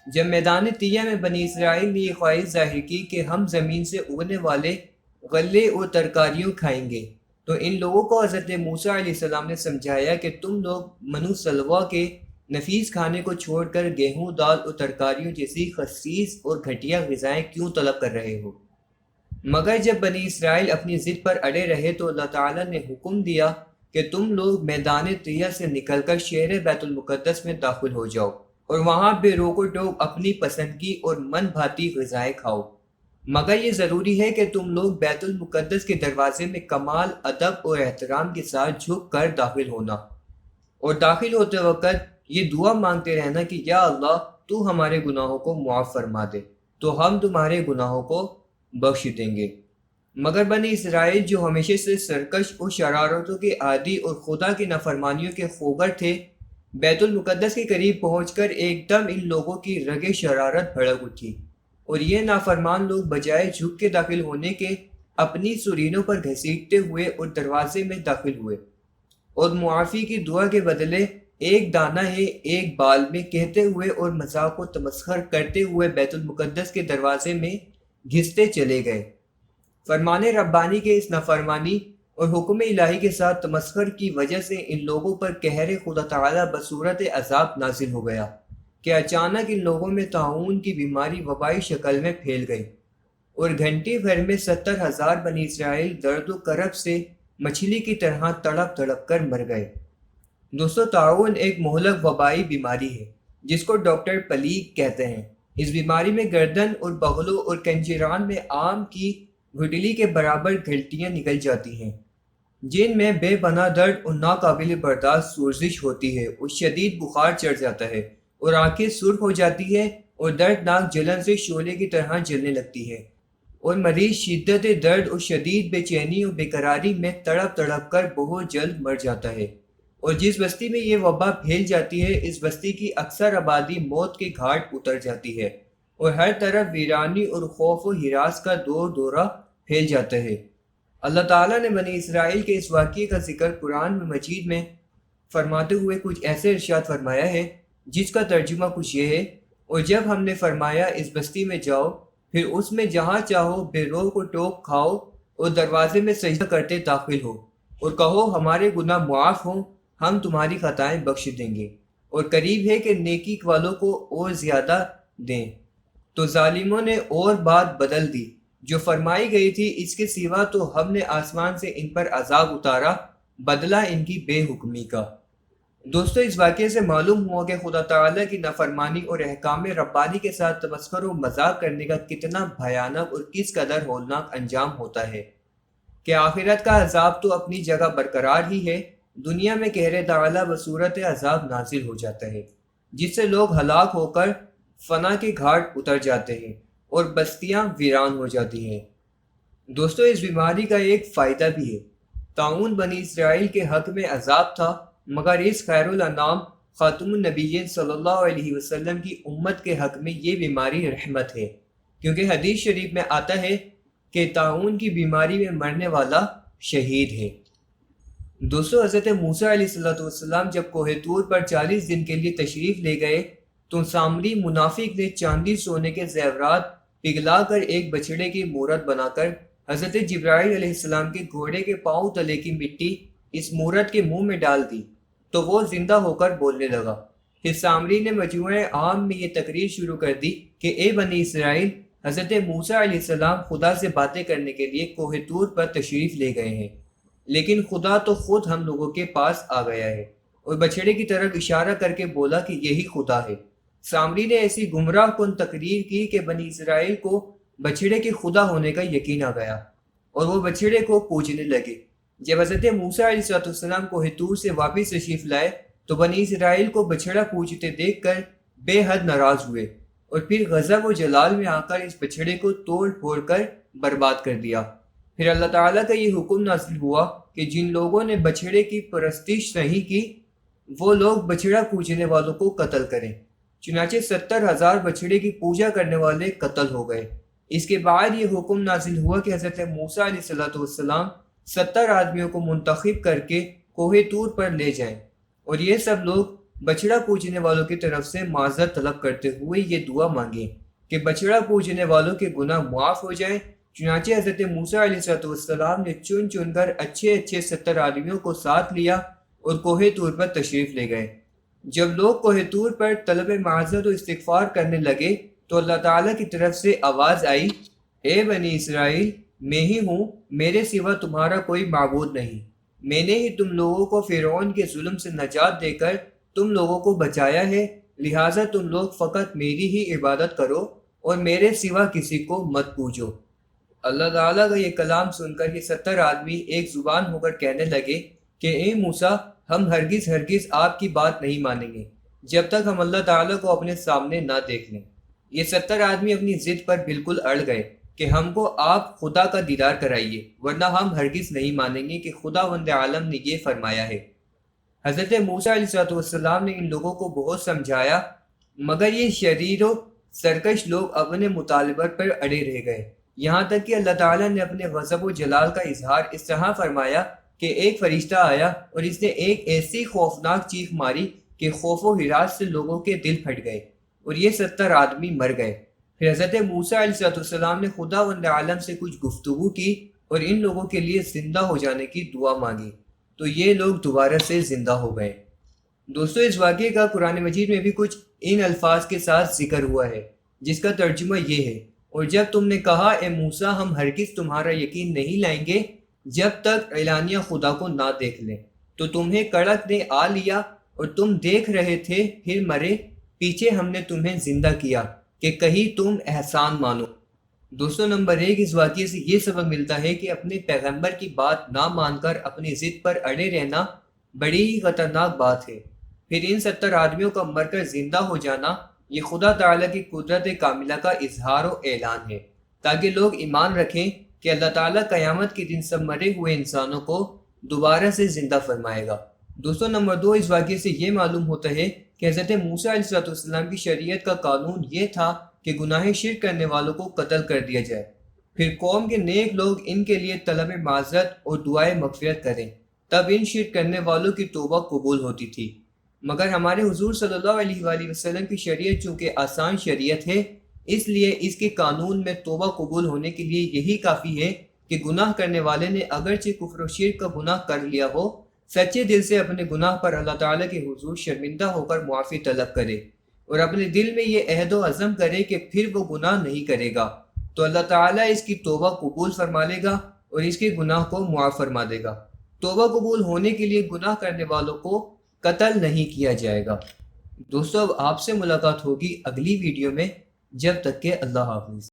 جب میدان طیہ میں بنی اسرائیل نے یہ خواہش ظاہر کی کہ ہم زمین سے اگنے والے غلے اور ترکاریوں کھائیں گے، تو ان لوگوں کو حضرت موسیٰ علیہ السلام نے سمجھایا کہ تم لوگ منو سلوا کے نفیس کھانے کو چھوڑ کر گیہوں، دال اور ترکاریوں جیسی خسیس اور گھٹیا غذائیں کیوں طلب کر رہے ہو؟ مگر جب بنی اسرائیل اپنی ضد پر اڑے رہے تو اللہ تعالیٰ نے حکم دیا کہ تم لوگ میدان طیہ سے نکل کر شہر بیت المقدس میں داخل ہو جاؤ اور وہاں بے روک و ٹوک اپنی پسندگی اور من بھاتی غذائیں کھاؤ، مگر یہ ضروری ہے کہ تم لوگ بیت المقدس کے دروازے میں کمال ادب اور احترام کے ساتھ جھک کر داخل ہونا، اور داخل ہوتے وقت یہ دعا مانگتے رہنا کہ یا اللہ تو ہمارے گناہوں کو معاف فرما دے تو ہم تمہارے گناہوں کو بخش دیں گے۔ مگر بنی اسرائیل جو ہمیشہ سے سرکش اور شرارتوں کے عادی اور خدا کی نافرمانیوں کے خوگر تھے، بیت المقدس کے قریب پہنچ کر ایک دم ان لوگوں کی رگ شرارت بھڑک اٹھی، اور یہ نافرمان لوگ بجائے جھک کے داخل ہونے کے اپنی سرینوں پر گھسیٹتے ہوئے اور دروازے میں داخل ہوئے، اور معافی کی دعا کے بدلے ایک دانہ ہے ایک بال میں کہتے ہوئے اور مذاق و تمسخر کرتے ہوئے بیت المقدس کے دروازے میں گھستے چلے گئے۔ فرمان ربانی کے اس نافرمانی اور حکم الہی کے ساتھ تمسخر کی وجہ سے ان لوگوں پر قہر خدا تعالیٰ بصورت عذاب نازل ہو گیا کہ اچانک ان لوگوں میں طاعون کی بیماری وبائی شکل میں پھیل گئی، اور گھنٹے بھر میں 70,000 بنی اسرائیل درد و کرب سے مچھلی کی طرح تڑپ تڑپ کر مر گئے۔ دوستو، طاعون ایک مہلک وبائی بیماری ہے جس کو ڈاکٹر پلیگ کہتے ہیں۔ اس بیماری میں گردن اور بغلوں اور کنجران میں آم کی گٹلی کے برابر گھلٹیاں نکل جاتی ہیں، جن میں بے پناہ درد اور ناقابل برداشت سوزش ہوتی ہے، اور شدید بخار چڑھ جاتا ہے، اور آنکھیں سرخ ہو جاتی ہے اور دردناک جلن سے شعلے کی طرح جلنے لگتی ہے، اور مریض شدت درد اور شدید بے چینی اور بے قراری میں تڑپ تڑپ کر بہت جلد مر جاتا ہے۔ اور جس بستی میں یہ وبا پھیل جاتی ہے، اس بستی کی اکثر آبادی موت کے گھاٹ اتر جاتی ہے، اور ہر طرف ویرانی اور خوف و ہراس کا دور دورہ پھیل جاتا ہے۔ اللہ تعالیٰ نے بنی اسرائیل کے اس واقعے کا ذکر قرآن مجید میں فرماتے ہوئے کچھ ایسے ارشاد فرمایا ہے جس کا ترجمہ کچھ یہ ہے: اور جب ہم نے فرمایا اس بستی میں جاؤ، پھر اس میں جہاں چاہو بے روک و ٹوک کھاؤ اور دروازے میں سجدہ کرتے داخل ہو، اور کہو ہمارے گناہ معاف ہوں، ہم تمہاری خطائیں بخش دیں گے، اور قریب ہے کہ نیکی والوں کو اور زیادہ دیں۔ تو ظالموں نے اور بات بدل دی جو فرمائی گئی تھی، اس کے سوا تو ہم نے آسمان سے ان پر عذاب اتارا، بدلہ ان کی بے حکمی کا۔ دوستو، اس واقعے سے معلوم ہوا کہ خدا تعالیٰ کی نافرمانی اور احکام ربانی کے ساتھ تمسخر و مذاق کرنے کا کتنا بھیانک اور کس قدر ہولناک انجام ہوتا ہے، کہ آخرت کا عذاب تو اپنی جگہ برقرار ہی ہے، دنیا میں قہر تعالیٰ بصورت عذاب نازل ہو جاتا ہے جس سے لوگ ہلاک ہو کر فنا کے گھاٹ اتر جاتے ہیں اور بستیاں ویران ہو جاتی ہیں۔ دوستو، اس بیماری کا ایک فائدہ بھی ہے۔ طاعون بنی اسرائیل کے حق میں عذاب تھا، مگر اس خیر الانام خاتم النبیین صلی اللہ علیہ وسلم کی امت کے حق میں یہ بیماری رحمت ہے، کیونکہ حدیث شریف میں آتا ہے کہ طاعون کی بیماری میں مرنے والا شہید ہے۔ دوستو، حضرت موسیٰ علیہ السلام جب کوہ طور پر 40 دن کے لیے تشریف لے گئے تو سامری منافق نے چاندی سونے کے زیورات پگھلا کر ایک بچڑے کی مورت بنا کر حضرت جبرائیل علیہ السلام کے گھوڑے کے پاؤں تلے کی مٹی اس مورت کے منہ میں ڈال دی تو وہ زندہ ہو کر بولنے لگا۔ پھر سامری نے مجموعہ عام میں یہ تقریر شروع کر دی کہ اے بنی اسرائیل، حضرت موسیٰ علیہ السلام خدا سے باتیں کرنے کے لیے کوہ طور پر تشریف لے گئے ہیں، لیکن خدا تو خود ہم لوگوں کے پاس آ گیا ہے، اور بچڑے کی طرف اشارہ کر کے بولا کہ یہی خدا ہے۔ سامری نے ایسی گمراہ کن تقریر کی کہ بنی اسرائیل کو بچڑے کے خدا ہونے کا یقین آ گیا، اور وہ بچڑے کو پوجنے لگے۔ جب حضرت موسیٰ علیہ السلام کوہ طور سے واپس تشریف لائے تو بنی اسرائیل کو بچڑا پوجتے دیکھ کر بے حد ناراض ہوئے، اور پھر غضب و جلال میں آ کر اس بچڑے کو توڑ پھوڑ کر برباد کر دیا۔ پھر اللہ تعالیٰ کا یہ حکم نازل ہوا کہ جن لوگوں نے بچڑے کی پرستش نہیں کی وہ لوگ بچڑا پوجنے والوں کو قتل کریں۔ چنانچہ 70,000 بچڑے کی پوجا کرنے والے قتل ہو گئے۔ اس کے بعد یہ حکم نازل ہوا کہ حضرت موسیٰ علیہ السلام 70 آدمیوں کو منتخب کر کے کوہ طور پر لے جائیں، اور یہ سب لوگ بچڑا پوجنے والوں کی طرف سے معذرت طلب کرتے ہوئے یہ دعا مانگیں کہ بچڑا پوجنے والوں کے گناہ معاف ہو جائیں۔ چنانچہ حضرت موسیٰ علیہ السلام نے چن چن کر اچھے اچھے 70 آدمیوں کو ساتھ لیا اور کوہ طور پر تشریف لے گئے۔ جب لوگ کوہ طور پر طلب معذرت و استغفار کرنے لگے تو اللہ تعالیٰ کی طرف سے آواز آئی، اے بنی اسرائیل، میں ہی ہوں، میرے سوا تمہارا کوئی معبود نہیں۔ میں نے ہی تم لوگوں کو فرعون کے ظلم سے نجات دے کر تم لوگوں کو بچایا ہے، لہٰذا تم لوگ فقط میری ہی عبادت کرو اور میرے سوا کسی کو مت پوجو۔ اللہ تعالیٰ کا یہ کلام سن کر یہ 70 آدمی ایک زبان ہو کر کہنے لگے کہ اے موسیٰ، ہم ہرگز ہرگز آپ کی بات نہیں مانیں گے جب تک ہم اللہ تعالیٰ کو اپنے سامنے نہ دیکھ لیں۔ یہ 70 آدمی اپنی ضد پر بالکل اڑ گئے کہ ہم کو آپ خدا کا دیدار کرائیے، ورنہ ہم ہرگز نہیں مانیں گے کہ خداوند عالم نے یہ فرمایا ہے۔ حضرت موسیٰ علیہ السلام نے ان لوگوں کو بہت سمجھایا، مگر یہ شریر و سرکش لوگ اپنے مطالبت پر اڑے رہ گئے، یہاں تک کہ اللہ تعالیٰ نے اپنے غضب و جلال کا اظہار اس طرح فرمایا کہ ایک فرشتہ آیا اور اس نے ایک ایسی خوفناک چیخ ماری کہ خوف و ہراس سے لوگوں کے دل پھٹ گئے اور یہ 70 آدمی مر گئے۔ پھر حضرت موسیٰ علیہ السلام نے خداوند عالم سے کچھ گفتگو کی اور ان لوگوں کے لیے زندہ ہو جانے کی دعا مانگی، تو یہ لوگ دوبارہ سے زندہ ہو گئے۔ دوستو، اس واقعے کا قرآن مجید میں بھی کچھ ان الفاظ کے ساتھ ذکر ہوا ہے جس کا ترجمہ یہ ہے، اور جب تم نے کہا اے موسیٰ ہم ہرگز تمہارا یقین نہیں لائیں گے جب تک اعلانیہ خدا کو نہ دیکھ لیں، تو تمہیں کڑک نے آ لیا اور تم دیکھ رہے تھے پھر مرے، پیچھے ہم نے تمہیں زندہ کیا کہ کہیں تم احسان مانو۔ دوستو، نمبر 1، اس واقعے سے یہ سبق ملتا ہے کہ اپنے پیغمبر کی بات نہ مان کر اپنی ضد پر اڑے رہنا بڑی ہی خطرناک بات ہے۔ پھر ان 70 آدمیوں کا مر کر زندہ ہو جانا یہ خدا تعالیٰ کی قدرت کاملہ کا اظہار و اعلان ہے، تاکہ لوگ ایمان رکھیں کہ اللہ تعالیٰ قیامت کے دن سب مرے ہوئے انسانوں کو دوبارہ سے زندہ فرمائے گا۔ دوستو، نمبر 2، اس واقعے سے یہ معلوم ہوتا ہے کہ حضرت موسیٰ علیہ السلام کی شریعت کا قانون یہ تھا کہ گناہ شرک کرنے والوں کو قتل کر دیا جائے، پھر قوم کے نیک لوگ ان کے لیے طلب معذرت اور دعائے مغفرت کریں، تب ان شرک کرنے والوں کی توبہ قبول ہوتی تھی۔ مگر ہمارے حضور صلی اللہ علیہ وآلہ وسلم کی شریعت چونکہ آسان شریعت ہے، اس لیے اس کے قانون میں توبہ قبول ہونے کے لیے یہی کافی ہے کہ گناہ کرنے والے نے اگرچہ کفر و شرک کا گناہ کر لیا ہو، سچے دل سے اپنے گناہ پر اللہ تعالیٰ کے حضور شرمندہ ہو کر معافی طلب کرے اور اپنے دل میں یہ عہد و عزم کرے کہ پھر وہ گناہ نہیں کرے گا، تو اللہ تعالیٰ اس کی توبہ قبول فرما لے گا اور اس کے گناہ کو معاف فرما دے گا۔ توبہ قبول ہونے کے لیے گناہ کرنے والوں کو قتل نہیں کیا جائے گا۔ دوستو، اب آپ سے ملاقات ہوگی اگلی ویڈیو میں، جب تک کہ اللہ حافظ۔